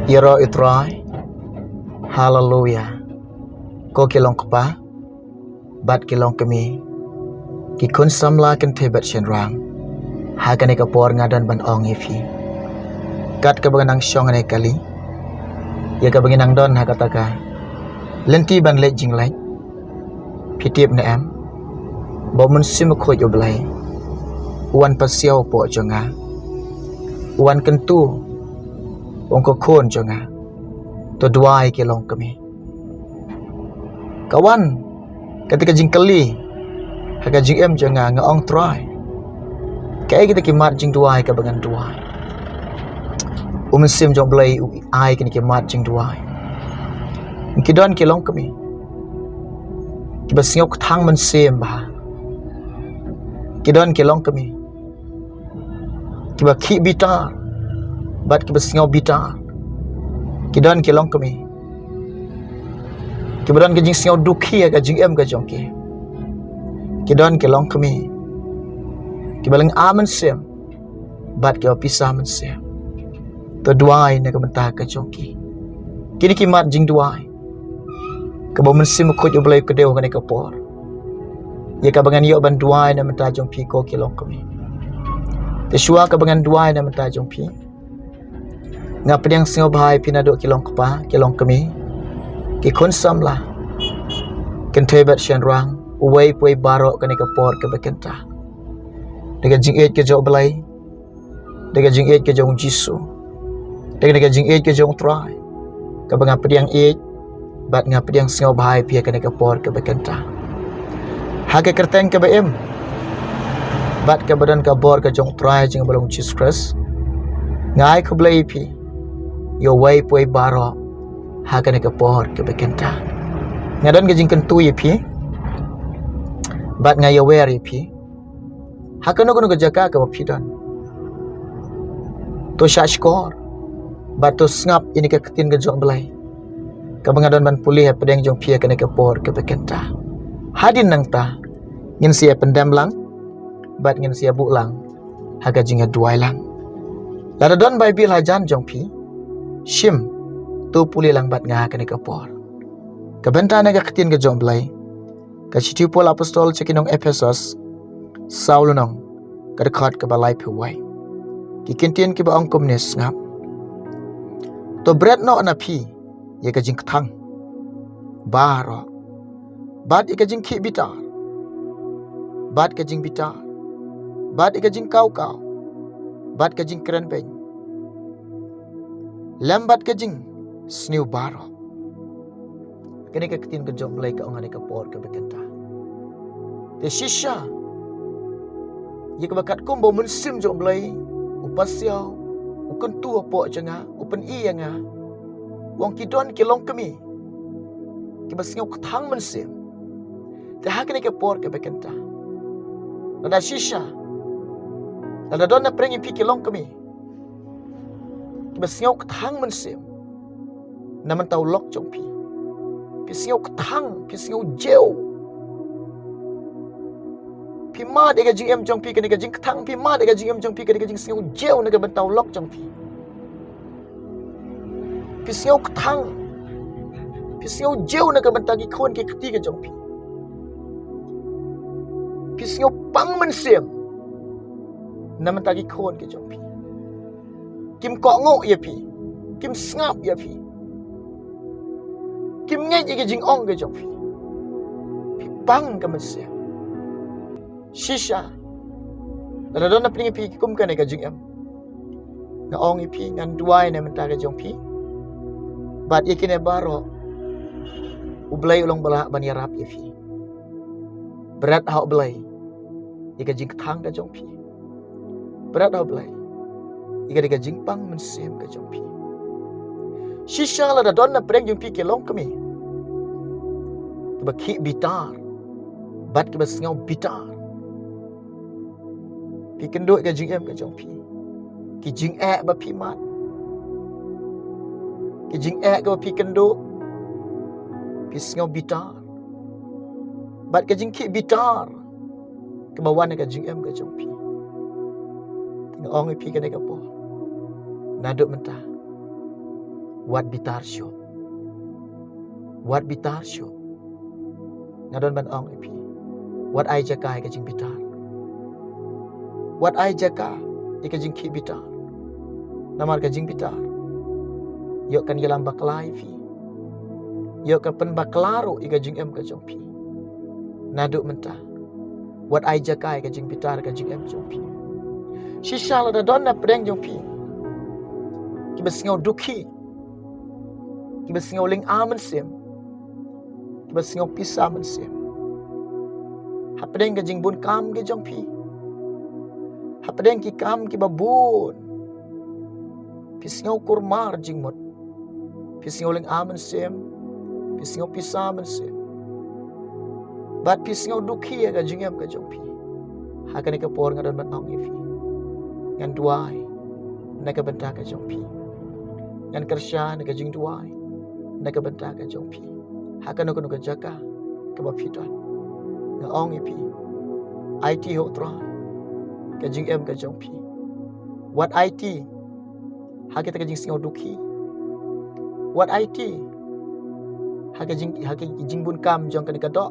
Iro itrai, hallelujah. Ko kilong kapa, bat kilong kami, ki kun samla kan tebat shen rang, hagan eka por ngadan ban ong ifi. Kat ka banganang syong ane kali, ya ka banginang don hakataka, lenti ban let jing lai, pitip na am, bo mun sim ko yo blai, uan pasiao po jonga, uan kentu, ongko kon jonga, to duai kilong kami. Kawan, ketika jing kali, haga jing em jonga ngaong try. Kaya kita kimat jing duai ka bangan duai. Sim jong blai ai kini kimat jing duai. Kidon kilong kami. Kiba singok thang man sim bah. Kidon kilong kami. Kiba ki bitar. Bat kiba singok bitar. Kidon kilong kami. Kibran ke jing singok dukhi ka jing em ka jongki. Kidon kilong kami. Kibalang aman sim. Bat kiba pisah man sim. To duai na kabantah ka jongki. Kini kimat jing duai. Kabo man sim ko yo blai kedeu ka ka por. Ya ka bangan yo ban duai na menta jongpi ko kilong kami. Tesua ka bangan duai na menta jongpi. Ngap yang singo bahai pinado kilong kapa kilong kami. Ki kun samla. Kan tebat shen rang. Uway puay barok ka ka por ka bekenta. Daga jing eight ke jok belai. Daga jing eight ke jong jisu. Daga jing eight ke jong try. Ka banga pediang eight. Bat nga pediang singaw bahay pia ka ka por ka bekenta. Hake kerteng ka baim. Bat ka badan ka bor ka jong try jing balong Jesus Christ. Ngai ka belai pi. Yo way puay barok. Hake ka por ka bekenta. Ngadon ka jing kentu ye pi. Bat nga yo wer ye pi. Hakano kuno jaga ka mapidan. To syashkor. Bat to ngap ini ka ketin ka jong belai. Ka bangadon man pulih pedeng jong pia kana ka por ka bekenta. Hadin nang ta. Ngin sia pendam lang. Bat ngin sia bu lang. Haga jinga duai lang. Lada don Bible hajan jong pi. Shim. Tu pulih lang bat nga kana ka por. Ka benta na ka ketin ka jong belai. Ka Pol apostol cekinong Ephesus. Saul nong kadakhat ka balay piway. Kikintian ki ba ang kumnes ngap. To bread no anapi ye ka jing thang. Baro. Bad ye ka jing ki bitar. Bad ka jing bitar. Bad ye ka jing kau. Bad ka jing keren beng. Lambat ka jing sniu baro. Kini ka kitin ka jom belai ka ongan ka por ka bekenta. Te shisha ye ka bakat kumbo mun sim jom belai upasiao ukon tu apo janga upen I nga wong kidon kilong kami ki basingau kathang mun sim te hakini ka por ka bekenta. Nada shisha nada don na prengi pi kilong kami ki basingau kathang mun sim naman tau lok jong pi. Pisingau kathang, pisingau jeu. Pima dega jing em jong pi ka jing kathang, pima dega jing em jong pi ka jing singau jeu na ka bentau lok jong pi. Pisingau kathang, pisingau jeu na ka bentagi khon ke keti ka jong pi. Pisingau pang man sim na mentagi khon ke jong pi. Kim ko ngo ye pi, kim ngap ye pi. Kim ngay ye jing ong ke jong pi. Pi pang ka man sim. Shisha. Nada don na plingi pi kum ka ka jing em. Nga ong ipi ngan duai na mentagi jong pi. Bat ye kine baro. Ublay ulong bala ban yarap ye pi. Berat hau blay. Ye ka jing thang ka jong pi. Berat hau blay. Ye ka jing pang man sim ka jong pi. Shisha la da don na preng jong pi ke long kami. Kiba ki bitar. Bat kiba singau bitar. Pi kendo ka jing em ka jong pi. Ki jing ba pi mat. Ki jing ka ba pi kendo. Pi singau bitar. Bat ka jing ki bitar. Kebawan ka jing em ka jong pi. Tinggal ong pi ka ka po. Naduk mentah. Wat bitar syo. Wat bitar syo. Ngadon ban ong ipi. Wat ai jakai ka jing bitar. Wat ai jaka ika jing ki bitar. Namar ka jing bitar. Yok kan yalam baklai fi. Yok ka pen baklaro ika jing em ka jong pi. Naduk mentah. Wat ai jakai ka jing bitar ka jing em jong pi. Shishala da donna pedeng jong pi. Kiba singau duki. Kiba singau ling amen sim. Kiba singau pisah men sim. Hapadeng ka jing bun kam ke jong pi. Hapadeng ki kam ki babun. Pisingau kurmar jing mot. Pisingau ling amen sim. Pisingau pisah men sim. Bat pisingau duki ka jing em ka jong pi. Hakani ka por ngadon ban ong ifi. Ngan duai naka benta ka jong pi. Ngan kersya naka jing duai naka benta ka jong pi. Hakano kono ka jaka ka ba pitan. Nga ong ipi. IT ho tra ka jing em ka jong pi. Wat IT hakita ka jing singaw duki. Wat IT haka jing bun kam jong ka ka do.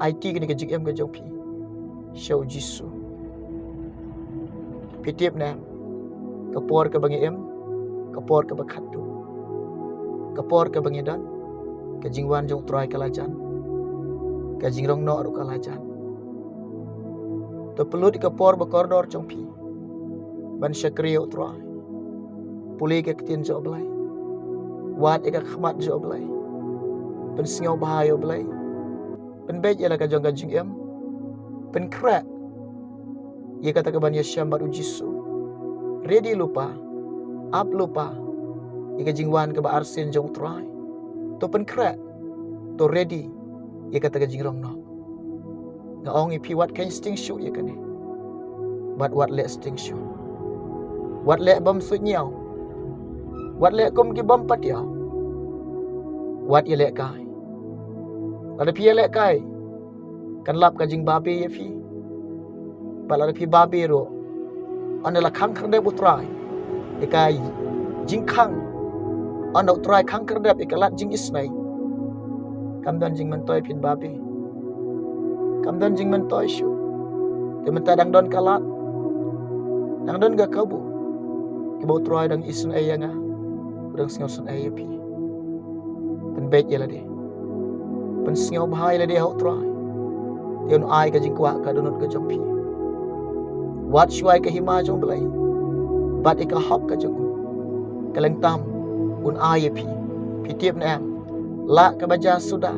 IT ka jing em ka jong pi. Show Jisu. Pitip na kapor ka bangi em, kapor ka bakatu. Kapor ka bangi dan, ka jingwan jong try kalajan. Ka jingrong no ru kalajan. To perlu di kapor ba koridor jong pi. Ban syakriyo try. Puli ka kitin jo blai. Wat ka khmat jo blai. Pen singaw bahayo blai. Pen bej ila ka jong ka jing em. Pen krak. Ia kata keban Yesyam baru Jisu. Ready lupa. Up lupa. Ia jingwan ke ba arsin jong try. To pen krak. To ready. Ia kata ke jingrong no. Ngaong ipi wat kain sting show ia kani. But what let sting show. What let bom sut nyau. What let kom ki bom pat yau. What ia let kai. Ada pi ia let kai. Kan lap ka jing babe ya fi. Pala pi babe ro. Anda la khang kherde utrai. Ikai jing khang. Anda utrai khang kherde ikalat jing isnai. Kamdan jing mentoy pin babe. Kamdan jing mentoy shu. Dia menta dang don kalat. Dang don ga kabu. Kibo utrai dang isun ay nga. Udang singaw sun ay pi. Pen bet yala de. Pen singaw bahai la de ha utrai. Dia un ai ka jing kwa ka donut ka jong pi. Wat shuai ka hima jong belai. Bat ika hop ka jong. Kaleng tam un ai pi. Pi tiap na am. La ka baja sudah.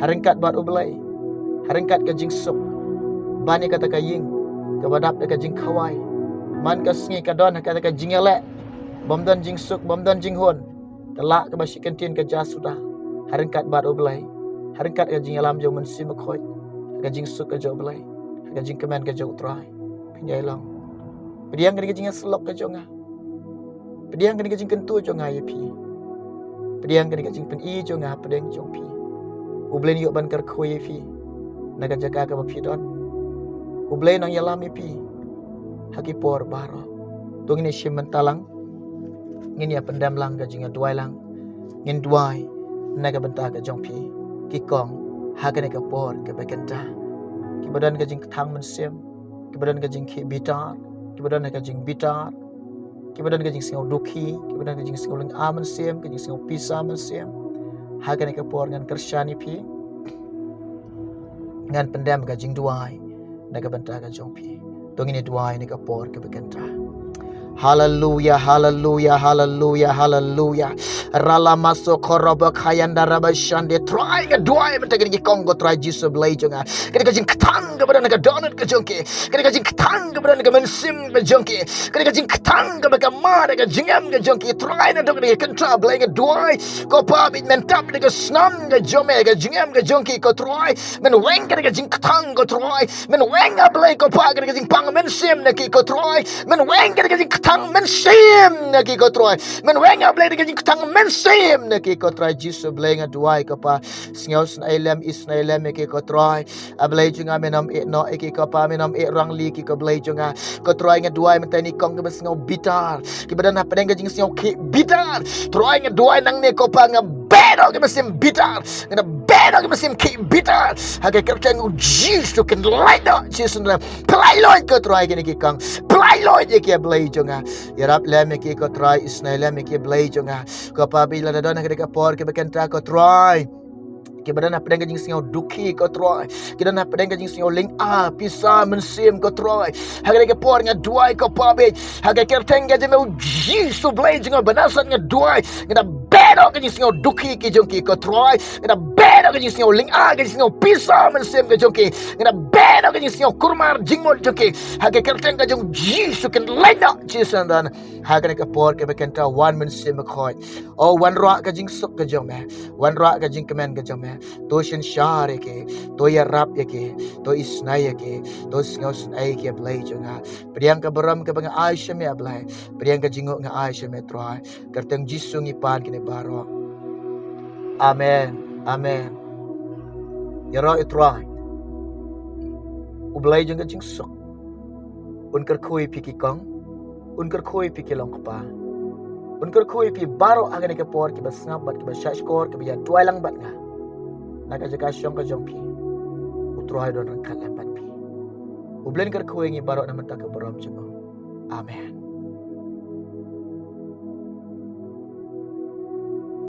Haringkat bat ubelai. Haringkat ka jing sup. Bani kata ka ying. Ka badap ka jing kawai. Man ka sngi ka don kata ka jing elek. Bomdan jing suk, bomdan jing hon. Telak ka basi kentin ka ja sudah. Haringkat bat ubelai. Haringkat ka jing alam jong mensi makhoy. Ka jing suk ka jo belai. Ka jing kemen ka jo utrai. Pinjai long. Pediang ka jing selok ka jo nga. Pediang ka jing kentu jo nga pi. Pediang ka jing pen i jo nga pedeng jong pi. Ublen yo ban kar khoi fi. Naga jaga ka ba pi don. Ublen nang yalam pi. Haki por baro. Tung ini sim mentalang. Ngin ya pendam lang ka jing duai lang. Ngin duai naga benta ka jong pi. Ki kong haga ka por ka bekenta. Ki badan ka jing thang men sim. Ki badan ka jing ki bitar. Ki badan ka jing bitar. Ki badan ka jing singaw duki. Ki badan ka jing singaw ling amen sim. Ki jing singaw pisa men sim. Haga ka por ngan kersyani pi. Ngan pendam ka jing duai. Naga benta ka jong pi. Tong ini duai ni ka por ka bekenta. Hallelujah, hallelujah, hallelujah, hallelujah. Rala masuk koroba kayanda rabashande. Try ke dua benda kini Kongo try Jisu belai jonga. Kini kajing ketang kepada naga donut ke jongke. Kini kajing ketang kepada naga mensim ke jongke. Kini kajing ketang kepada mar ke jingam ke jongke. Try na dok ni kentra belai ke dua. Ko pabit mentap ni ke snam ke jome ke jingam ke jongke ko try. Men weng kini kajing ketang ko try. Men weng belai ko pa kini kajing pang mensim na ki ko try. Men weng kini kajing tang men sim na ki ko troy men wenga blay de jing tang men sim na ki ko troy Jesus blay nga duai ka pa singaw sna ilem isna ilem ki ko troy ablay junga menam e no ki ko pa menam e rang li ki ko blay junga ko troy nga duai men tani kong ka singaw bitar ki badan na pedeng jing singaw ki bitar troy nga duai nang ne ko pa nga bedo ki mesim bitar nga bedo ki mesim ki bitar haga kerteng Jesus to can light up Jesus na play loy ko troy ki kang play loy ki blay junga yarap lem ki ko troy isna lem ki blay junga ko pa bila da na ka por ki bekenta ko troy kita nak pedang jing singaw duki ko troy kita nak pedang jing singaw ling pisa mensim ko troy haga ke por nga duai ko pabe haga kerteng ga jeng Jesus blay jing banasat nga duai kita bedo ke jing singaw duki ki jongki ko troy kita bedo ke jing singaw ling ke jing singaw pisa mensim ke jongki kita bedo ke jing singaw kurmar jing mo jongki haga kerteng ga jong Jesus kan lena Jesus dan haga ke por ke bekenta one mensim ko one rock ka jing sok ka jong me one rock ka jing kemen ka jong me to shin share ke to ya rap ya ke to isnai ke to sngos ai ke blai junga priang ka baram ka bang aisha me ablai priang ka jingo nga aisha me troy kerteng jisu ngi pan kine baro amen amen ya ro troy ublai junga jing sok unkar khoi piki kong unkar khoi piki long pa unkar khoi pi baro agane ke por ki bas ngabat ki bas shashkor ki ya tuai lang bat nga nakajaga syong ka jongki utrohay don rangkat lambat pi ublen kar kuwengi barok na mata ka borom jemo amen